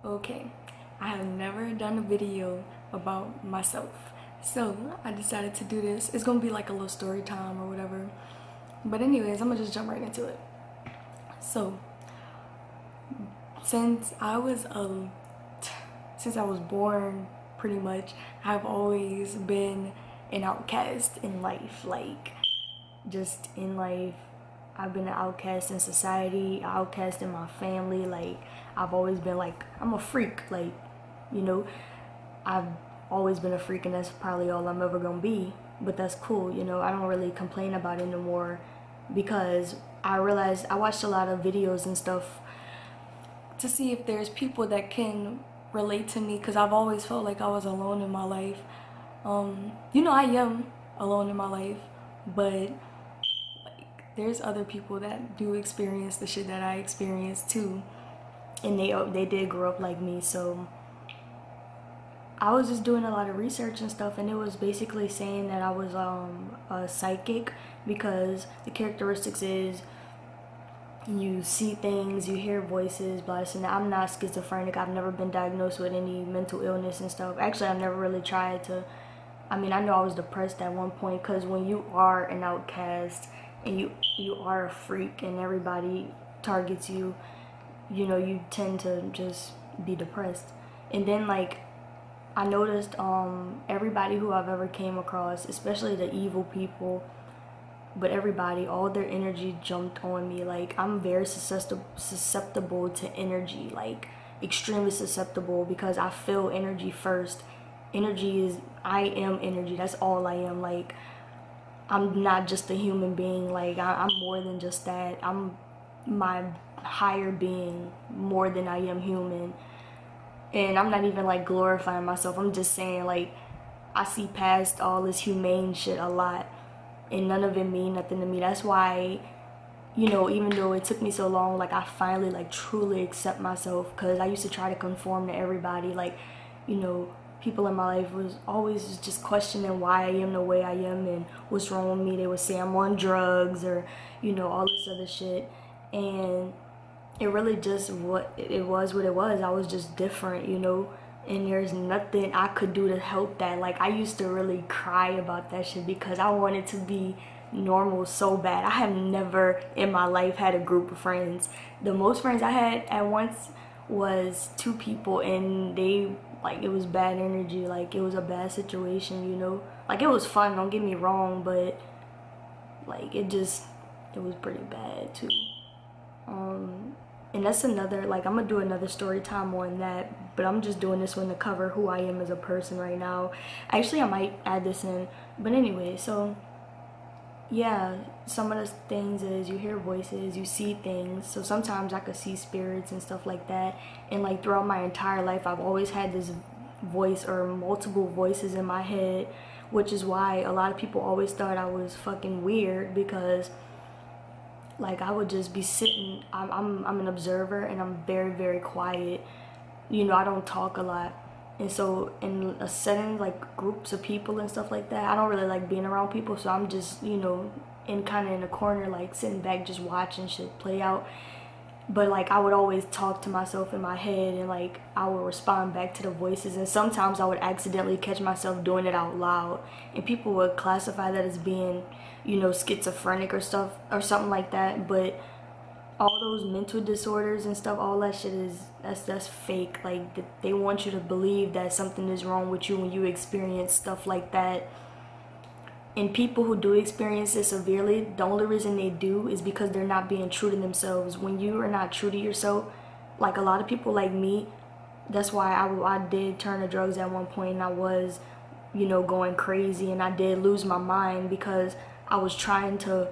Okay, I have never done a video about myself, so I decided to do this. It's gonna be like a little story time or whatever. But anyways, I'm gonna just jump right into it. So, since I was a since I was born, pretty much, I've always been an outcast in life. Like, just in life, I've been an outcast in society, an outcast in my family. Like, I've always been like, I'm a freak. Like, you know, I've always been a freak, and that's probably all I'm ever gonna be. But that's cool, you know. I don't really complain about it anymore because I realized I watched a lot of videos and stuff to see if there's people that can relate to me, because I've always felt like I was alone in my life. I am alone in my life, but like there's other people that do experience the shit that I experienced too, and they did grow up like me. So I was just doing a lot of research and stuff, and it was basically saying that I was a psychic, because the characteristics is you see things, you hear voices, blah, and I'm not schizophrenic. I've never been diagnosed with any mental illness and stuff. Actually, I've never really tried to. I mean, I know I was depressed at one point, because when you are an outcast and you are a freak and everybody targets you, you know, you tend to just be depressed. And then like I noticed everybody who I've ever came across, especially the evil people, but everybody, all their energy jumped on me. Like, I'm very susceptible to energy, like extremely susceptible, because I feel energy first. I am energy. That's all I am. Like, I'm not just a human being. Like, I'm more than just that. I'm my higher being more than I am human. And I'm not even like glorifying myself. I'm just saying, like, I see past all this humane shit a lot, and none of it mean nothing to me. That's why, you know, even though it took me so long, like, I finally like truly accept myself, because I used to try to conform to everybody. Like, you know, people in my life was always just questioning why I am the way I am and what's wrong with me. They would say I'm on drugs, or, you know, all this other shit. And it really just what it was. I was just different, you know, and there's nothing I could do to help that. Like, I used to really cry about that shit because I wanted to be normal so bad. I have never in my life had a group of friends. The most friends I had at once was two people, and they, like, it was bad energy. Like, it was a bad situation, you know. Like, it was fun, don't get me wrong, but like it was pretty bad too. And that's another, like, I'm gonna do another story time on that, but I'm just doing this one to cover who I am as a person right now. Actually, I might add this in, but anyway. So yeah, some of the things is you hear voices, you see things. So sometimes I could see spirits and stuff like that. And like throughout my entire life, I've always had this voice or multiple voices in my head, which is why a lot of people always thought I was fucking weird, because like I would just be sitting. I'm an observer, and I'm very, very quiet. You know, I don't talk a lot. And so in a setting like groups of people and stuff like that, I don't really like being around people. So I'm just, you know, in kind of in a corner, like sitting back, just watching shit play out. But like I would always talk to myself in my head, and like I would respond back to the voices, and sometimes I would accidentally catch myself doing it out loud, and people would classify that as being, you know, schizophrenic or stuff or something like that. But all those mental disorders and stuff, all that shit is that's fake. Like, they want you to believe that something is wrong with you when you experience stuff like that. And people who do experience it severely, the only reason they do is because they're not being true to themselves. When you are not true to yourself, like a lot of people like me, that's why I did turn to drugs at one point, and I was, you know, going crazy, and I did lose my mind because I was trying to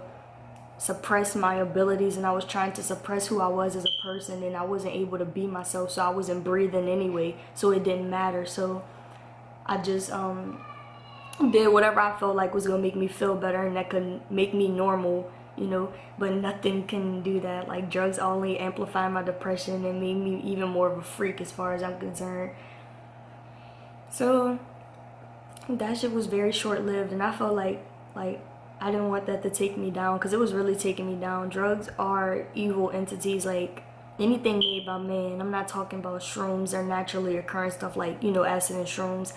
suppress my abilities, and I was trying to suppress who I was as a person, and I wasn't able to be myself, so I wasn't breathing anyway, so it didn't matter. So I just did whatever I felt like was gonna make me feel better and that could make me normal, you know. But nothing can do that. Like, drugs only amplify my depression and made me even more of a freak as far as I'm concerned. So that shit was very short-lived, and I felt like I didn't want that to take me down, because it was really taking me down. Drugs are evil entities. Like, anything made by man. I'm not talking about shrooms or naturally occurring stuff like, you know, acid and shrooms.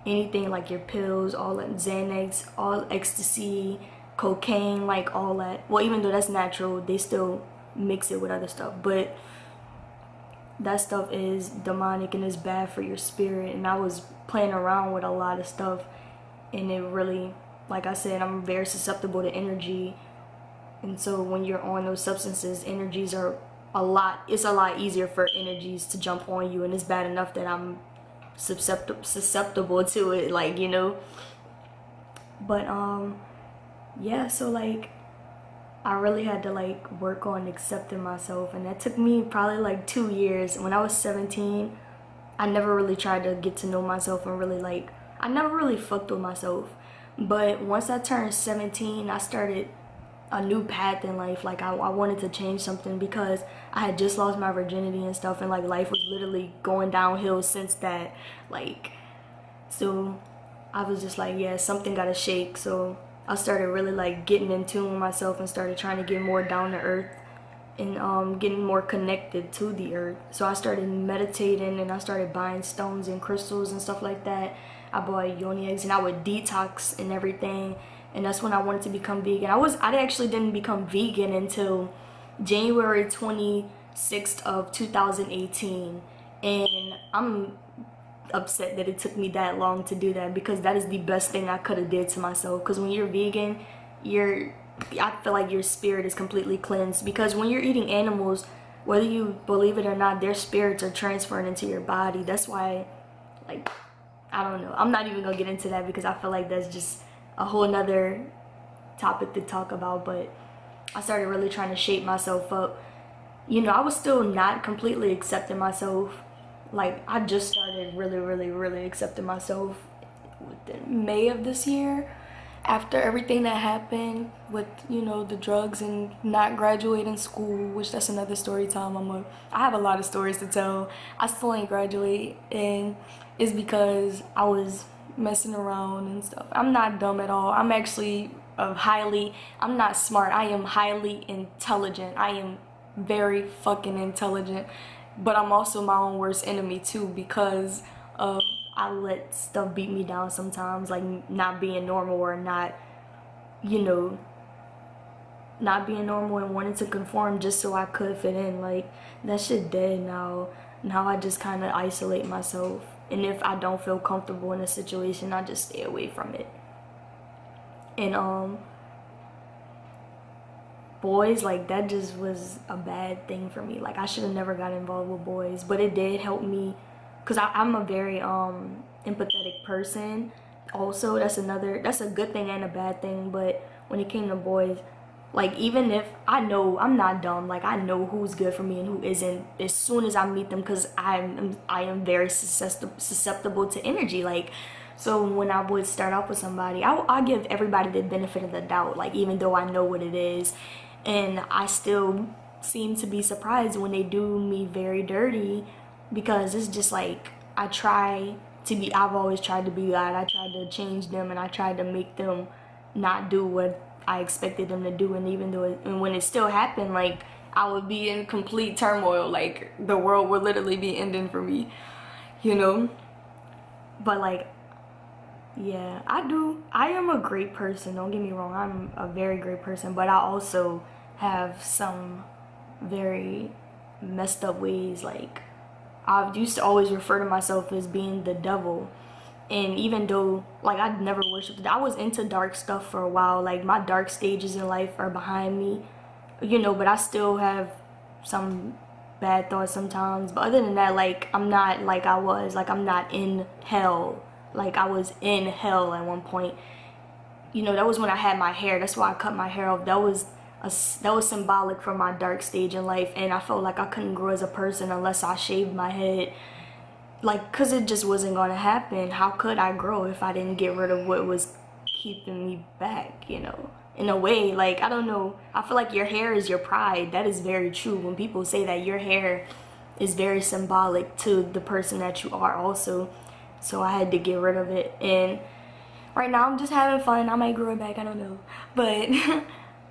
Anything like your pills, all that Xanax, all ecstasy, cocaine, like all that. Well, even though that's natural, they still mix it with other stuff. But that stuff is demonic and is bad for your spirit. And I was playing around with a lot of stuff, and it really, like I said, I'm very susceptible to energy. And so when you're on those substances, energies are it's a lot easier for energies to jump on you, and it's bad enough that I'm susceptible to it, like, you know. But yeah, so like I really had to like work on accepting myself, and that took me probably like 2 years. When I was 17, I never really tried to get to know myself and really like, I never really fucked with myself. But once I turned 17, I started a new path in life. Like I wanted to change something because I had just lost my virginity and stuff, and like life was literally going downhill since that. Like, so I was just like, yeah, something gotta shake. So I started really like getting in tune with myself and started trying to get more down to earth and getting more connected to the earth. So I started meditating, and I started buying stones and crystals and stuff like that. I bought yoni eggs, and I would detox and everything. And that's when I wanted to become vegan. I actually didn't become vegan until January 26th of 2018. And I'm upset that it took me that long to do that, because that is the best thing I could have did to myself. Because when you're vegan, I feel like your spirit is completely cleansed. Because when you're eating animals, whether you believe it or not, their spirits are transferring into your body. That's why, like, I don't know. I'm not even gonna get into that because I feel like that's just a whole nother topic to talk about. But I started really trying to shape myself up. You know, I was still not completely accepting myself. Like, I just started really accepting myself within May of this year, after everything that happened with, you know, the drugs and not graduating school, which that's another story time. I have a lot of stories to tell. I still ain't graduate, and it's because I was messing around and stuff. I'm not dumb at all. I'm actually I'm not smart. I am highly intelligent. I am very fucking intelligent. But I'm also my own worst enemy too, because I let stuff beat me down sometimes, like not being normal, or not, you know, not being normal and wanting to conform just so I could fit in. Like, that shit dead now. Now I just kind of isolate myself, and if I don't feel comfortable in a situation, I just stay away from it. And boys, like, that just was a bad thing for me. Like, I should have never got involved with boys, but it did help me, because I'm a very empathetic person. Also, that's a good thing and a bad thing. But when it came to boys, like, even if I know I'm not dumb, like, I know who's good for me and who isn't as soon as I meet them, because I am very susceptible to energy. Like, so when I would start off with somebody, I give everybody the benefit of the doubt, like, even though I know what it is. And I still seem to be surprised when they do me very dirty, because it's just like, I've always tried to be God. I tried to change them, and I tried to make them not do what I expected them to do. And even though and when it still happened, like, I would be in complete turmoil. Like, the world would literally be ending for me, you know? But like, yeah, I am a great person, don't get me wrong. I'm a very great person, but I also have some very messed up ways. Like, I used to always refer to myself as being the devil. And even though, like, I never worshipped, I was into dark stuff for a while. Like, my dark stages in life are behind me, you know, but I still have some bad thoughts sometimes. But other than that, like, I'm not like I was. Like, I'm not in hell. Like, I was in hell at one point. You know, that was when I had my hair. That's why I cut my hair off. That was symbolic for my dark stage in life. And I felt like I couldn't grow as a person unless I shaved my head. Like, because it just wasn't going to happen. How could I grow if I didn't get rid of what was keeping me back, you know? In a way, like, I don't know. I feel like your hair is your pride. That is very true. When people say that, your hair is very symbolic to the person that you are also. So I had to get rid of it. And right now I'm just having fun. I might grow it back, I don't know. But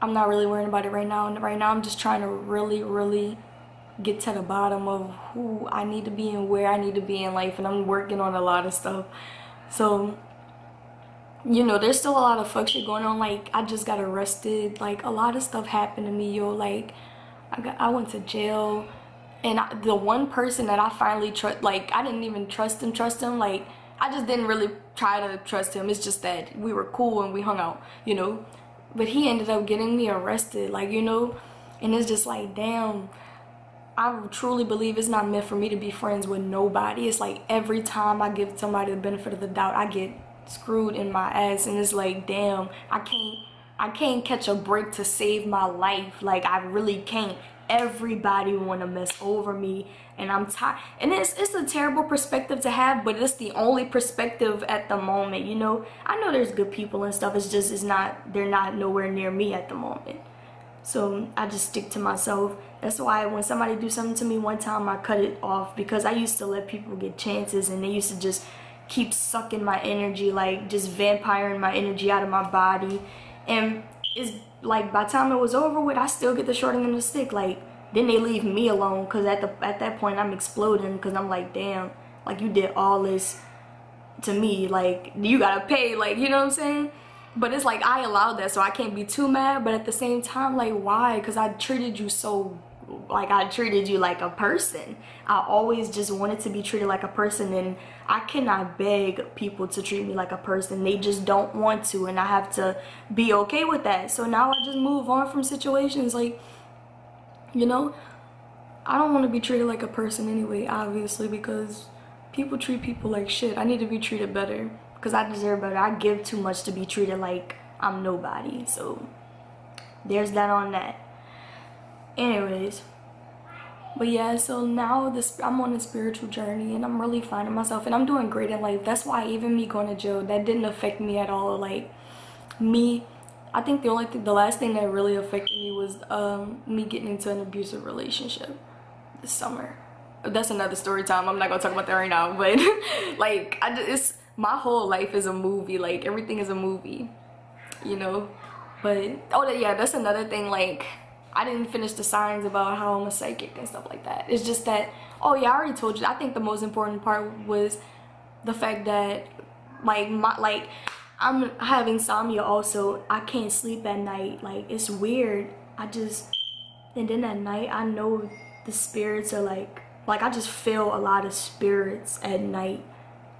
I'm not really worrying about it right now. And right now I'm just trying to really get to the bottom of who I need to be and where I need to be in life, and I'm working on a lot of stuff. So, you know, there's still a lot of fuck shit going on. Like, I just got arrested. Like, a lot of stuff happened to me, yo. Like, I went to jail, and the one person that I finally trust, like, I didn't even trust him. Like, I just didn't really try to trust him. It's just that we were cool and we hung out, you know. But he ended up getting me arrested, like, you know. And it's just like, damn, I truly believe it's not meant for me to be friends with nobody. It's like every time I give somebody the benefit of the doubt, I get screwed in my ass. And it's like, damn, I can't catch a break to save my life. Like, I really can't. Everybody want to mess over me, and I'm tired. And it's a terrible perspective to have, but it's the only perspective at the moment, you know. I know there's good people and stuff. It's just they're not nowhere near me at the moment. So I just stick to myself. That's why when somebody do something to me one time, I cut it off, because I used to let people get chances, and they used to just keep sucking my energy, like just vampiring my energy out of my body. And it's like, by the time it was over with, I still get the short end of the stick. Like, then they leave me alone, because at that point I'm exploding, because I'm like, damn, like, you did all this to me, like, you gotta pay, like, you know what I'm saying? But it's like, I allowed that, so I can't be too mad. But at the same time, like, why? Because I treated you so, like, I treated you like a person. I always just wanted to be treated like a person, and I cannot beg people to treat me like a person. They just don't want to, and I have to be okay with that. So now I just move on from situations, like, you know, I don't want to be treated like a person anyway, obviously, because people treat people like shit. I need to be treated better, because I deserve better. I give too much to be treated like I'm nobody. So there's that on that. Anyways, but yeah, so now I'm on a spiritual journey, and I'm really finding myself, and I'm doing great in life. That's why even me going to jail, that didn't affect me at all. Like, I think the last thing that really affected me was me getting into an abusive relationship this summer. That's another story time. I'm not gonna talk about that right now, but like, my whole life is a movie. Like, everything is a movie, you know. But oh yeah, that's another thing. Like, I didn't finish the signs about how I'm a psychic and stuff like that. It's just that, oh yeah, I already told you. I think the most important part was the fact that, like, I have insomnia also. I can't sleep at night. Like, it's weird. And then at night, I know the spirits are like I just feel a lot of spirits at night,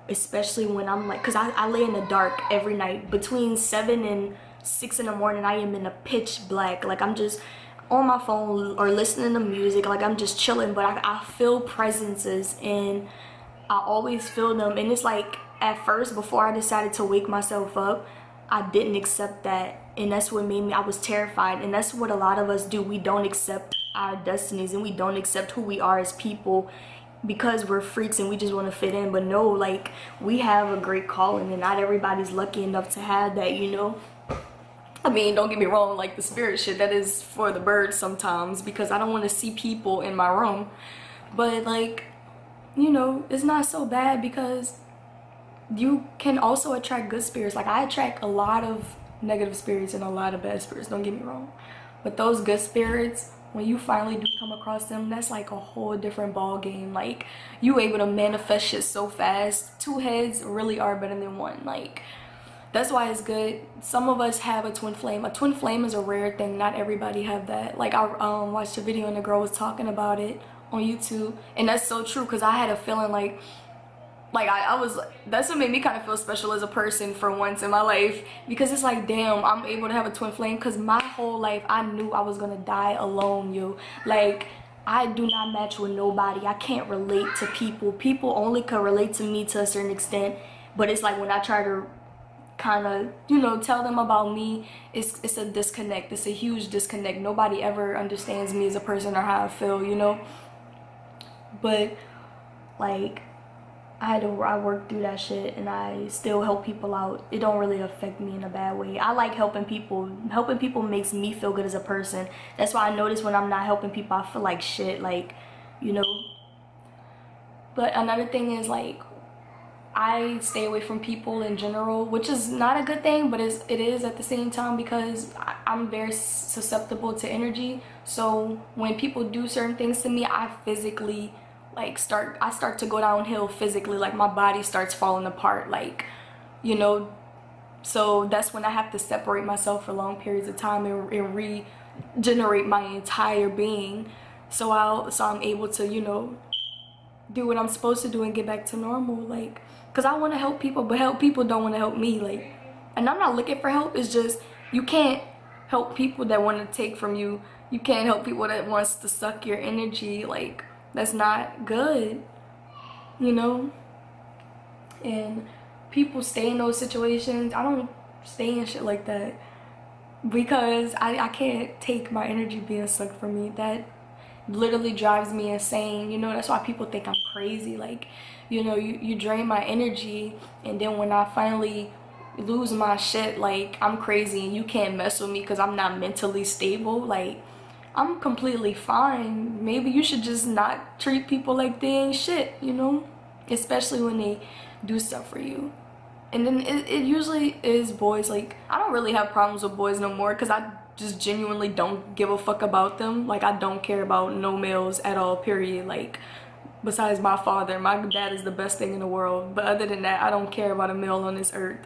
especially when I'm like, because I lay in the dark every night. Between 7 and 6 in the morning, I am in a pitch black. Like, I'm just on my phone or listening to music. Like, I'm just chilling, but I feel presences, and I always feel them. And it's like, at first, before I decided to wake myself up, I didn't accept that, and that's what made me, I was terrified. And that's what a lot of us do. We don't accept our destinies, and we don't accept who we are as people, because we're freaks and we just want to fit in. But no, like, we have a great calling, and not everybody's lucky enough to have that, you know. I mean, don't get me wrong, like, the spirit shit, that is for the birds sometimes, because I don't want to see people in my room. But, like, you know, it's not so bad, because you can also attract good spirits. Like, I attract a lot of negative spirits and a lot of bad spirits, don't get me wrong. But those good spirits, when you finally do come across them, that's like a whole different ball game. Like, you able to manifest shit so fast. 2 heads really are better than 1. Like, that's why it's good. Some of us have a twin flame. A twin flame is a rare thing. Not everybody have that. Like, I watched a video and the girl was talking about it on YouTube, and that's so true, because I had a feeling like I was, that's what made me kind of feel special as a person for once in my life, because it's like, damn, I'm able to have a twin flame, because my whole life I knew I was gonna die alone, yo. Like, I do not match with nobody. I can't relate to people. People only can relate to me to a certain extent, but it's like when I try to kind of, you know, tell them about me, it's a disconnect. It's a huge disconnect. Nobody ever understands me as a person or how I feel, you know. But like, I worked through that shit, and I still help people out. It don't really affect me in a bad way. I like helping people. Helping people makes me feel good as a person. That's why I notice when I'm not helping people, I feel like shit, like, you know. But another thing is, like, I stay away from people in general, which is not a good thing, but it is at the same time, because I'm very susceptible to energy. So when people do certain things to me, I physically like start to go downhill physically. Like my body starts falling apart, like, you know. So that's when I have to separate myself for long periods of time and regenerate my entire being. So I'm able to, you know, do what I'm supposed to do and get back to normal. Like, because I want to help people, but people don't want to help me. Like, and I'm not looking for help. It's just, you can't help people that want to take from you. You can't help people that wants to suck your energy. Like, that's not good, you know. And people stay in those situations. I don't stay in shit like that, because I can't take my energy being sucked from me. That literally drives me insane, you know. That's why people think I'm crazy. Like, you know, you drain my energy, and then when I finally lose my shit, like, I'm crazy and you can't mess with me because I'm not mentally stable. Like, I'm completely fine. Maybe you should just not treat people like they ain't shit, you know, especially when they do stuff for you. And then it usually is boys. Like, I don't really have problems with boys no more, because I just genuinely don't give a fuck about them. Like, I don't care about no males at all, period. Like, besides my father, my dad is the best thing in the world, but other than that, I don't care about a male on this earth.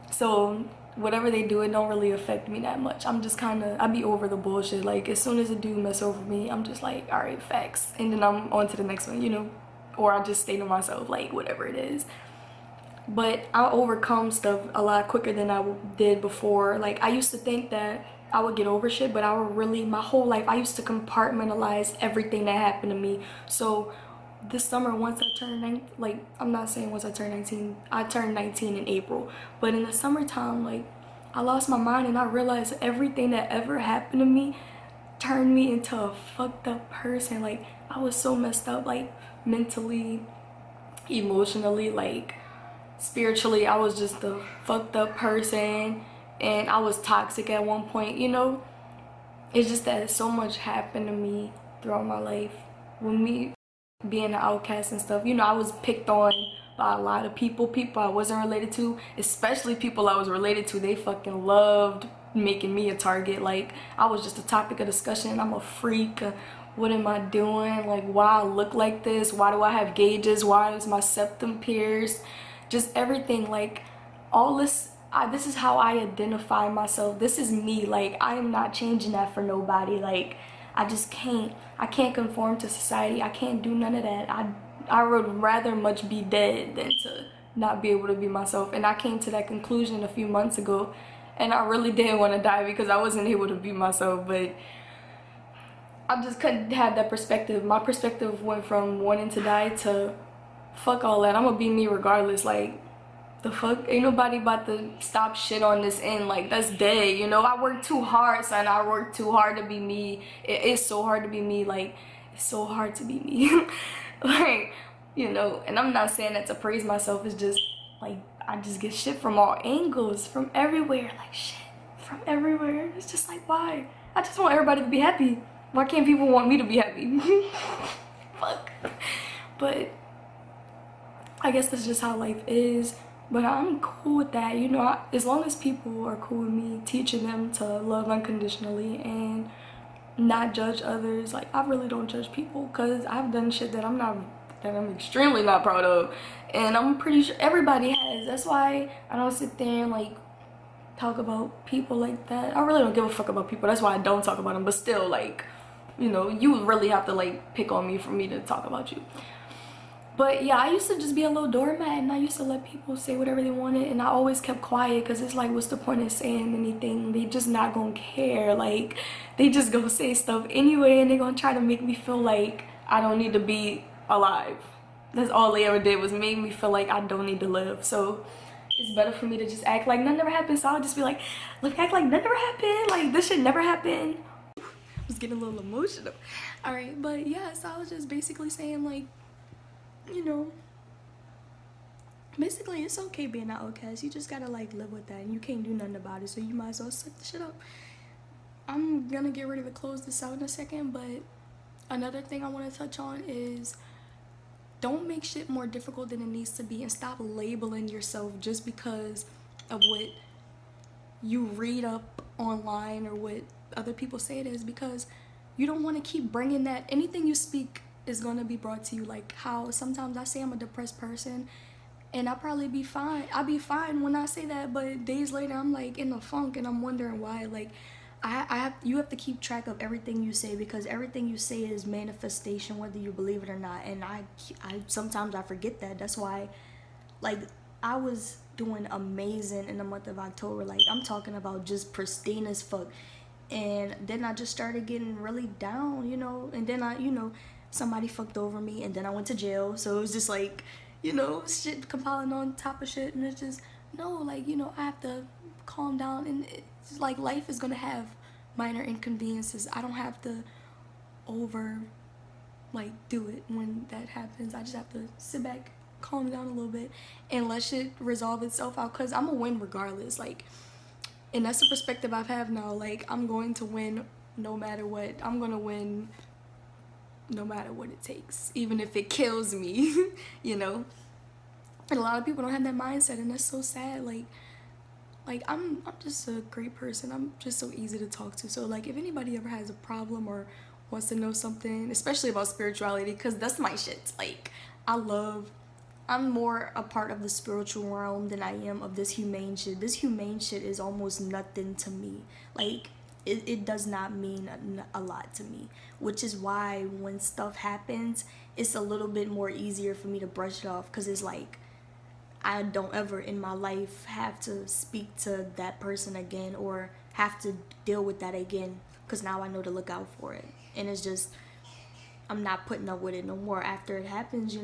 So whatever they do, it don't really affect me that much. I'm just kind of, I be over the bullshit. Like, as soon as a dude mess over me, I'm just like, all right, facts, and then I'm on to the next one, you know. Or I just stay to myself, like, whatever it is. But I overcome stuff a lot quicker than I did before. Like, I used to think that I would get over shit, but I would really, my whole life, I used to compartmentalize everything that happened to me. So this summer, once I turned 19, like, I'm not saying once I turned 19, I turned 19 in April. But in the summertime, like, I lost my mind, and I realized everything that ever happened to me turned me into a fucked up person. Like, I was so messed up, like, mentally, emotionally, like, spiritually. I was just a fucked up person, and I was toxic at one point, you know. It's just that so much happened to me throughout my life. With me being an outcast and stuff, you know, I was picked on by a lot of people I wasn't related to, especially people I was related to. They fucking loved making me a target. Like, I was just a topic of discussion. I'm a freak. What am I doing? Like, why I look like this? Why do I have gauges? Why is my septum pierced? Just everything. Like, all this, this is how I identify myself. This is me. Like, I am not changing that for nobody. Like, I just can't. I can't conform to society. I can't do none of that. I would rather much be dead than to not be able to be myself. And I came to that conclusion a few months ago, and I really didn't want to die because I wasn't able to be myself. But I just couldn't have that perspective. My perspective went from wanting to die to fuck all that. I'm gonna be me regardless. Like, the fuck, ain't nobody about to stop shit on this end. Like, that's dead, you know. I worked too hard, son. I worked too hard to be me. It's so hard to be me. Like, it's so hard to be me. Like, you know. And I'm not saying that to praise myself. It's just like, I just get shit from all angles, from everywhere. Like, shit from everywhere. It's just like, why? I just want everybody to be happy. Why can't people want me to be happy? Fuck. But I guess that's just how life is. But I'm cool with that, you know. As long as people are cool with me teaching them to love unconditionally and not judge others. Like, I really don't judge people, because I've done shit that I'm extremely not proud of, and I'm pretty sure everybody has. That's why I don't sit there and like talk about people like that. I really don't give a fuck about people. That's why I don't talk about them. But still, like, you know, you would really have to like pick on me for me to talk about you. But yeah, I used to just be a little doormat, and I used to let people say whatever they wanted, and I always kept quiet, because it's like, what's the point of saying anything? They just not gonna care. Like, they just gonna say stuff anyway, and they gonna try to make me feel like I don't need to be alive. That's all they ever did, was make me feel like I don't need to live. So it's better for me to just act like nothing never happened. So I'll just be like, look, act like nothing never happened. Like, this shit never happened. I was getting a little emotional. All right, but yeah, so I was just basically saying, like, you know, basically it's okay being an outcast. You just gotta like live with that, and you can't do nothing about it, so you might as well suck the shit up. I'm gonna get ready to close this out in a second, but another thing I want to touch on is don't make shit more difficult than it needs to be, and stop labeling yourself just because of what you read up online or what other people say it is, because you don't want to keep bringing that. Anything you speak is going to be brought to you. Like how sometimes I say I'm a depressed person and I'll probably be fine. I'll be fine when I say that, but days later I'm like in a funk and I'm wondering why. Like you have to keep track of everything you say, because everything you say is manifestation, whether you believe it or not. And I sometimes I forget that. That's why, like, I was doing amazing in the month of October. Like, I'm talking about just pristine as fuck. And then I just started getting really down, you know. And then somebody fucked over me, and then I went to jail. So it was just like, shit compiling on top of shit. And it's just, no, like, I have to calm down. And it's like, life is gonna have minor inconveniences. I don't have to do it when that happens. I just have to sit back, calm down a little bit, and let shit resolve itself out, because I'm gonna win regardless. Like, and that's the perspective I have now. Like, I'm going to win no matter what. I'm gonna win no matter what it takes, even if it kills me. And a lot of people don't have that mindset, and that's so sad. Like I'm just a great person. I'm just so easy to talk to. So like, if anybody ever has a problem or wants to know something, especially about spirituality, because that's my shit. Like, I'm more a part of the spiritual realm than I am of this humane shit. This humane shit is almost nothing to me. Like, it does not mean a lot to me, which is why when stuff happens, it's a little bit more easier for me to brush it off, because it's like, I don't ever in my life have to speak to that person again or have to deal with that again, because now I know to look out for it. And it's just, I'm not putting up with it no more after it happens,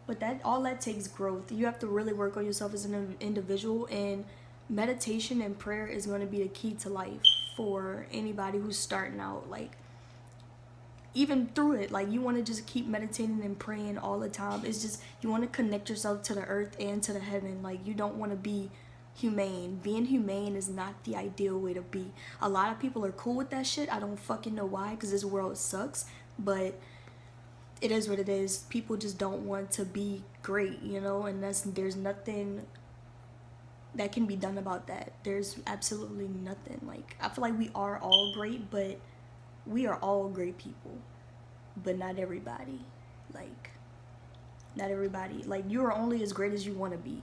But all that takes growth. You have to really work on yourself as an individual, and meditation and prayer is going to be the key to life for anybody who's starting out. Like, even through it, like, you want to just keep meditating and praying all the time. It's just, you want to connect yourself to the earth and to the heaven. Like, you don't want to be humane. Being humane is not the ideal way to be. A lot of people are cool with that shit. I don't fucking know why, because this world sucks, but it is what it is. People just don't want to be great, and there's nothing that can be done about that. There's absolutely nothing. Like, I feel like we are all great, but we are all great people, but not everybody. Like, not everybody. Like, you are only as great as you want to be.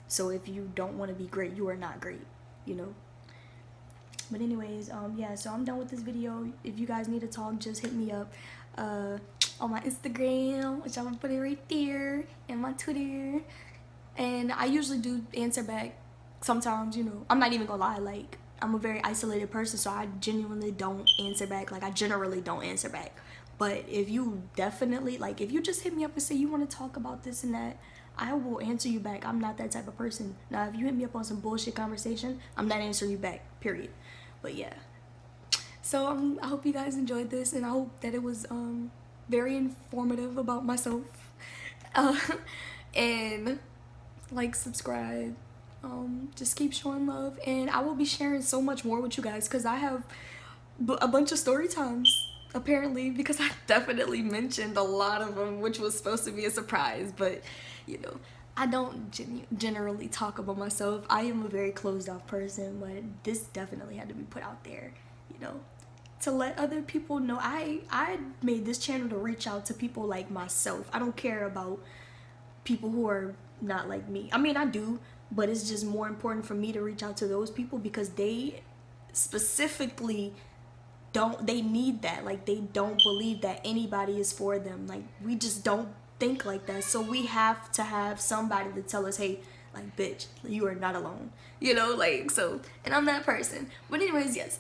So if you don't want to be great, you are not great, But anyways, yeah, so I'm done with this video. If you guys need to talk, just hit me up on my Instagram, which I'm gonna put it right there, and my Twitter. And I usually do answer back sometimes, I'm not even gonna lie. Like, I'm a very isolated person, so I genuinely don't answer back. Like, I generally don't answer back. But if you definitely, like, if you just hit me up and say you want to talk about this and that, I will answer you back. I'm not that type of person. Now, if you hit me up on some bullshit conversation, I'm not answering you back, period. But yeah. So I hope you guys enjoyed this, and I hope that it was very informative about myself. And like, subscribe. Just keep showing love, and I will be sharing so much more with you guys, because I have a bunch of story times apparently, because I definitely mentioned a lot of them, which was supposed to be a surprise. But I don't generally talk about myself. I am a very closed off person, but this definitely had to be put out there, to let other people know. I made this channel to reach out to people like myself. I don't care about people who are not like me. I mean, I do, but it's just more important for me to reach out to those people, because they specifically they need that. Like, they don't believe that anybody is for them. Like, we just don't think like that. So we have to have somebody to tell us, hey, like, bitch, you are not alone, like, so. And I'm that person. But anyways, yes,